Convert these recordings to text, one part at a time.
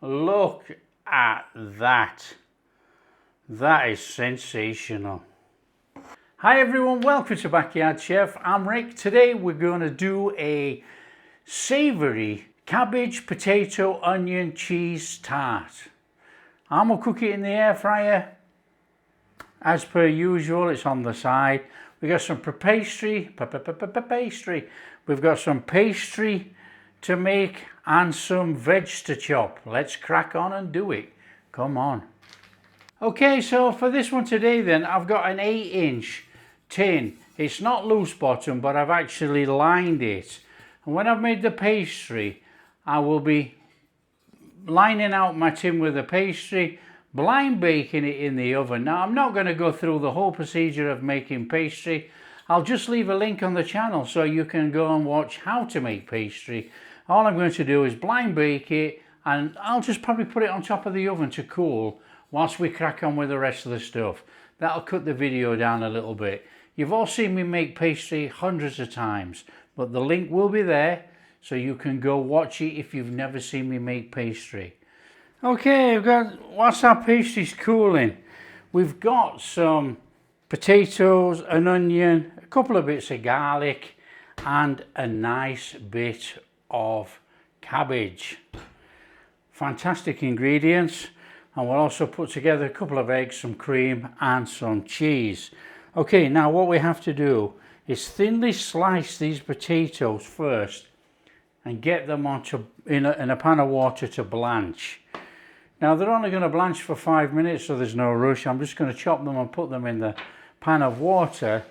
Look at that. That is sensational. Hi everyone, welcome to Backyard Chef. I'm Rick. Today we're going to do a savoury cabbage, potato, onion, cheese tart. I'm going to cook it in the air fryer. As per usual, it's on the side. We got some pastry. We've got some pastry to make and some veg to chop. Let's crack on and do it. Come on. Okay, so for this one today then, I've got an 8-inch tin. It's not loose bottom, but I've actually lined it. And when I've made the pastry, I will be lining out my tin with the pastry, blind baking it in the oven. Now, I'm not going to go through the whole procedure of making pastry. I'll just leave a link on the channel so you can go and watch how to make pastry. All I'm going to do is blind bake it, and I'll just probably put it on top of the oven to cool whilst we crack on with the rest of the stuff. That'll cut the video down a little bit. You've all seen me make pastry hundreds of times, but the link will be there so you can go watch it if you've never seen me make pastry. Okay, whilst our pastry's cooling, we've got some potatoes, an onion, a couple of bits of garlic, and a nice bit of cabbage. Fantastic ingredients. And we'll also put together a couple of eggs, some cream and some cheese. Okay, now what we have to do is thinly slice these potatoes first and get them onto in a pan of water to blanch. Now they're only going to blanch for 5 minutes, so there's no rush. I'm just going to chop them and put them in the pan of water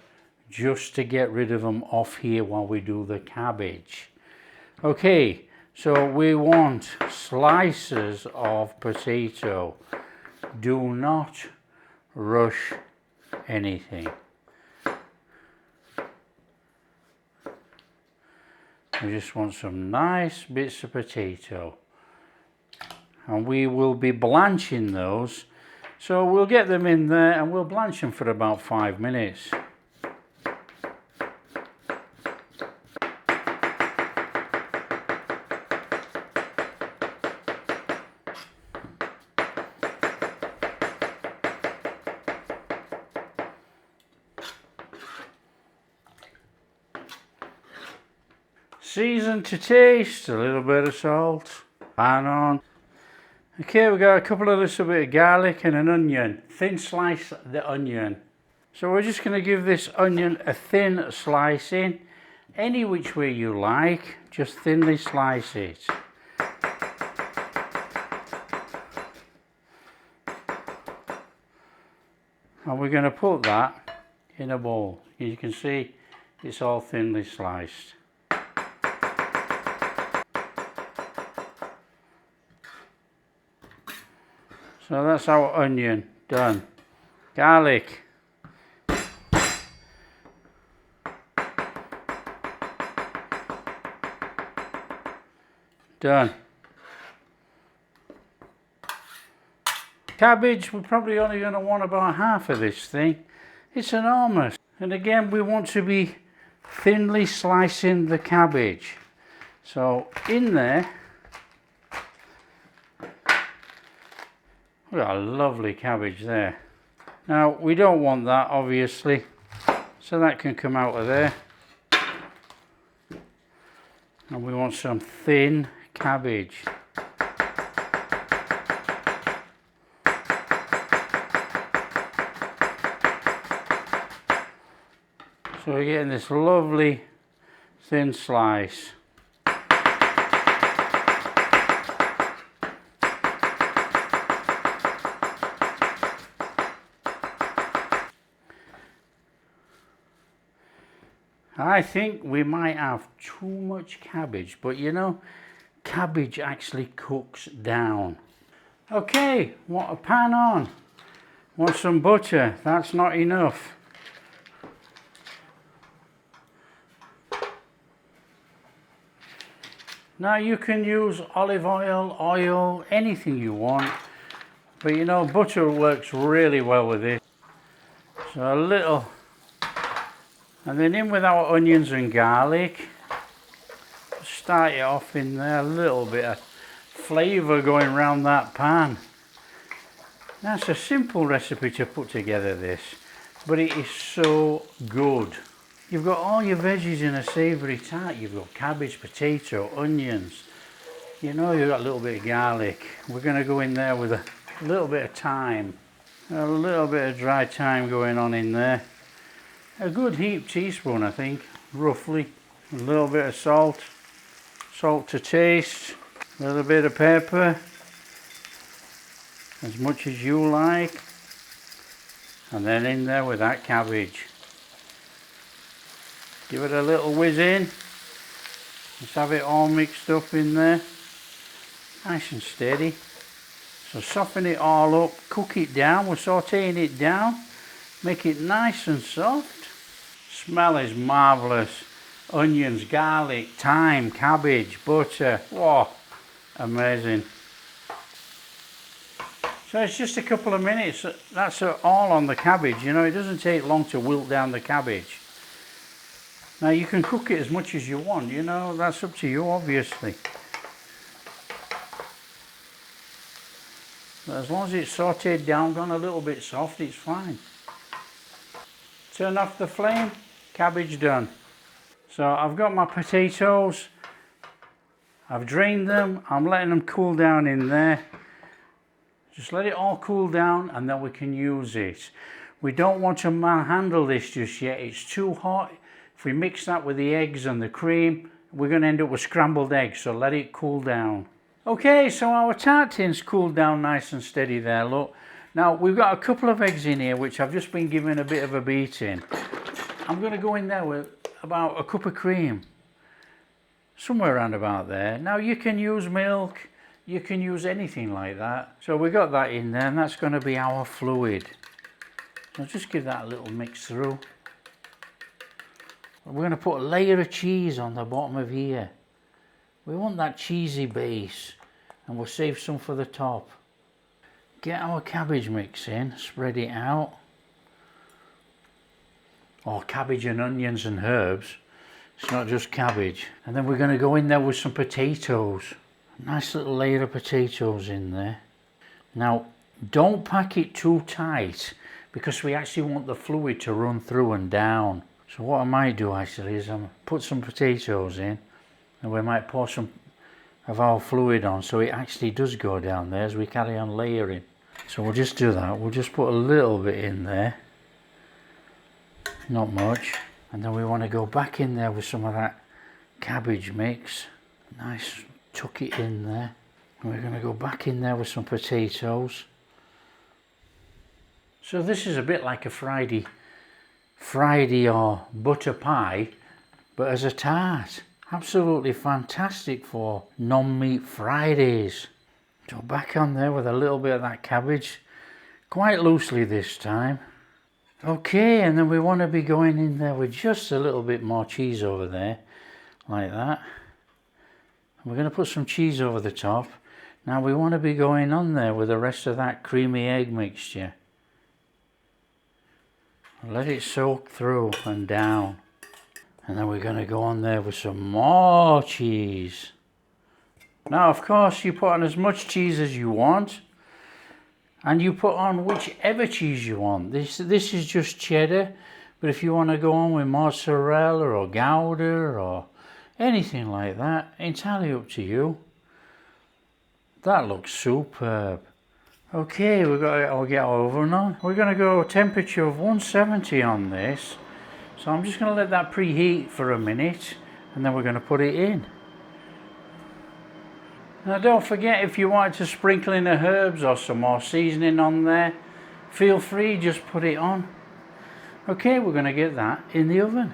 just to get rid of them off here while we do the cabbage. Okay, so we want slices of potato. Do not rush anything. We just want some nice bits of potato. And we will be blanching those. So we'll get them in there and we'll blanch them for about 5 minutes. Season to taste, a little bit of salt, pan on. Okay, we've got a couple of little bit of garlic and an onion. Thin slice the onion. So we're just going to give this onion a thin slicing, any which way you like, just thinly slice it. And we're going to put that in a bowl. You can see it's all thinly sliced. So that's our onion done. Garlic. Done. Cabbage, we're probably only going to want about half of this thing. It's enormous. And again, we want to be thinly slicing the cabbage. So in there, we've got a lovely cabbage there. Now, we don't want that, obviously, so that can come out of there. And we want some thin cabbage. So we're getting this lovely thin slice. I think we might have too much cabbage, but you know, cabbage actually cooks down. Okay, want a pan on. Want some butter. That's not enough. Now you can use olive oil, anything you want. But you know, butter works really well with it. So a little. And then in with our onions and garlic. Start it off in there, a little bit of flavour going around that pan. That's a simple recipe to put together, this, but it is so good. You've got all your veggies in a savoury tart. You've got cabbage, potato, onions. You know, you've got a little bit of garlic. We're going to go in there with a little bit of thyme. A little bit of dry thyme going on in there. A good heaped teaspoon, I think, roughly. A little bit of salt. Salt to taste. A little bit of pepper. As much as you like. And then in there with that cabbage. Give it a little whiz in. Let's have it all mixed up in there. Nice and steady. So soften it all up, cook it down. We're sauteing it down. Make it nice and soft. Smell is marvellous. Onions, garlic, thyme, cabbage, butter. Whoa, amazing. So it's just a couple of minutes. That's all on the cabbage. You know, it doesn't take long to wilt down the cabbage. Now you can cook it as much as you want. You know, that's up to you, obviously. But as long as it's sauteed down, gone a little bit soft, it's fine. Turn off the flame, cabbage done. So I've got my potatoes, I've drained them, I'm letting them cool down in there. Just let it all cool down and then we can use it. We don't want to manhandle this just yet, it's too hot. If we mix that with the eggs and the cream, we're going to end up with scrambled eggs, so let it cool down. Okay, so our tart tin's cooled down nice and steady there, look. Now, we've got a couple of eggs in here, which I've just been giving a bit of a beating. I'm going to go in there with about a cup of cream. Somewhere around about there. Now, you can use milk, you can use anything like that. So we got that in there, and that's going to be our fluid. So just give that a little mix through. We're going to put a layer of cheese on the bottom of here. We want that cheesy base, and we'll save some for the top. Get our cabbage mix in, spread it out. Or cabbage and onions and herbs. It's not just cabbage. And then we're going to go in there with some potatoes. Nice little layer of potatoes in there. Now, don't pack it too tight, because we actually want the fluid to run through and down. So what I might do actually is put some potatoes in. And we might pour some of our fluid on so it actually does go down there as we carry on layering. So we'll just do that. We'll just put a little bit in there. Not much. And then we want to go back in there with some of that cabbage mix. Nice, tuck it in there. And we're going to go back in there with some potatoes. So this is a bit like a Friday or butter pie, but as a tart. Absolutely fantastic for non-meat Fridays. So back on there with a little bit of that cabbage, quite loosely this time. Okay, and then we want to be going in there with just a little bit more cheese over there, like that. And we're going to put some cheese over the top. Now we want to be going on there with the rest of that creamy egg mixture. Let it soak through and down. And then we're going to go on there with some more cheese. Now, of course, you put on as much cheese as you want. And you put on whichever cheese you want. This is just cheddar. But if you want to go on with mozzarella or Gouda or anything like that, entirely up to you. That looks superb. Okay, I'll get our oven on. We're going to go temperature of 170 on this. So I'm just going to let that preheat for a minute and then we're going to put it in. Now don't forget, if you want to sprinkle in the herbs or some more seasoning on there, feel free, just put it on. Okay, we're going to get that in the oven.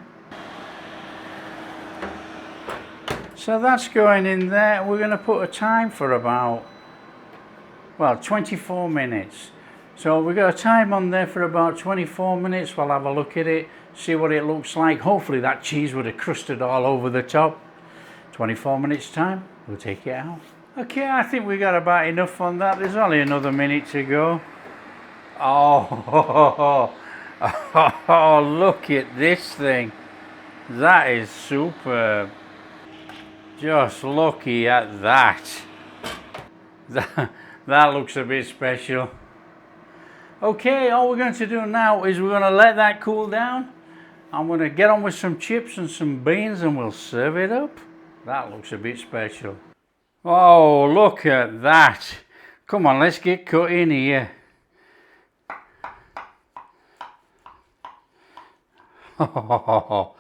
So that's going in there. We're going to put a time for about, well, 24 minutes. So we've got a time on there for about 24 minutes. We'll have a look at it, see what it looks like. Hopefully that cheese would have crusted all over the top. 24 minutes time, we'll take it out. Okay, I think we got about enough on that. There's only another minute to go. Oh, look at this thing. That is superb. Just looky at that. That looks a bit special. Okay, all we're going to do now is we're going to let that cool down. I'm going to get on with some chips and some beans and we'll serve it up. That looks a bit special. Oh, look at that. Come on, let's get cut in here. Oh,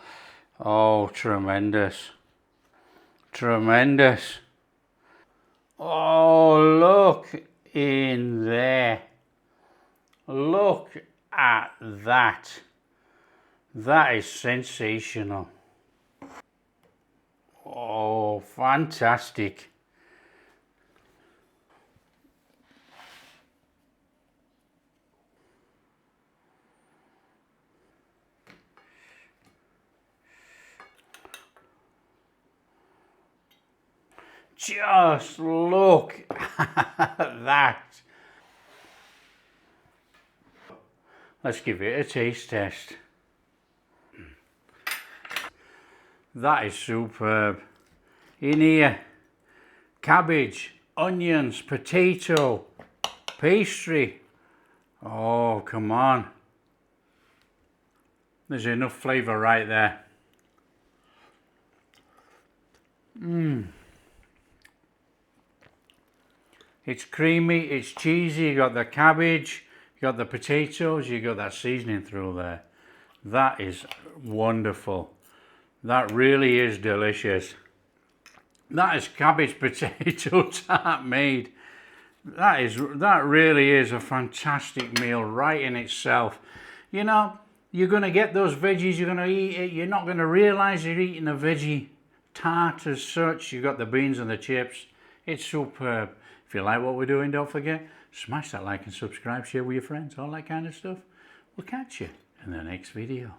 tremendous. Tremendous. Oh, look in there. Look at that. That is sensational. Oh, fantastic. Just look at that. Let's give it a taste test. That is superb. In here, cabbage, onions, potato, pastry. Oh, come on. There's enough flavour right there. It's creamy, it's cheesy, you got the cabbage, you got the potatoes, you got that seasoning through there. That is wonderful. That really is delicious. That is cabbage potato tart made. That really is a fantastic meal right in itself. You know, you're going to get those veggies, you're going to eat it, you're not going to realise you're eating a veggie tart as such. You've got the beans and the chips. It's superb. If you like what we're doing, don't forget, smash that like and subscribe, share with your friends, all that kind of stuff. We'll catch you in the next video.